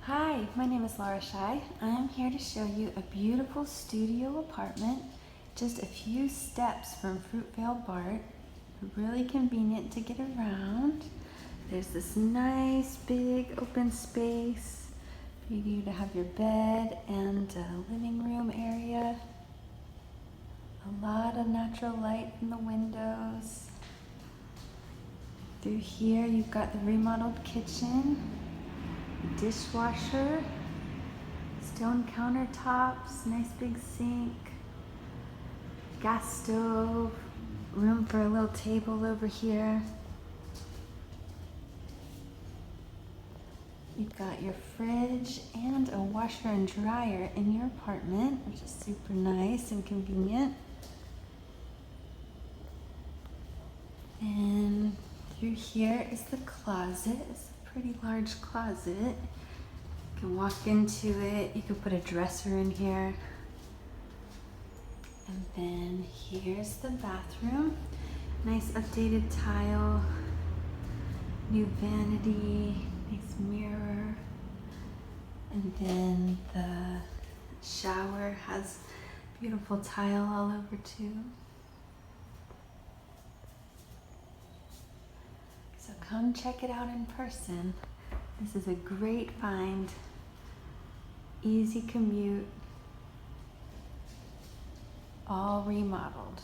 Hi, my name is Laura Shai. I am here to show you a beautiful studio apartment just a few steps from Fruitvale BART. Really convenient to get around. There's this nice big open space for you to have your bed and a living room area. A lot of natural light in the windows. Through here you've got the remodeled kitchen, dishwasher, stone countertops, nice big sink, gas stove, room for a little table over here. You've got your fridge and a washer and dryer in your apartment, which is super nice and convenient. And through here is the closet. It's a pretty large closet. You can walk into it. You can put a dresser in here. And then here's the bathroom. Nice updated tile, new vanity, nice mirror. And then the shower has beautiful tile all over too. So come check it out in person. This is a great find, easy commute, all remodeled.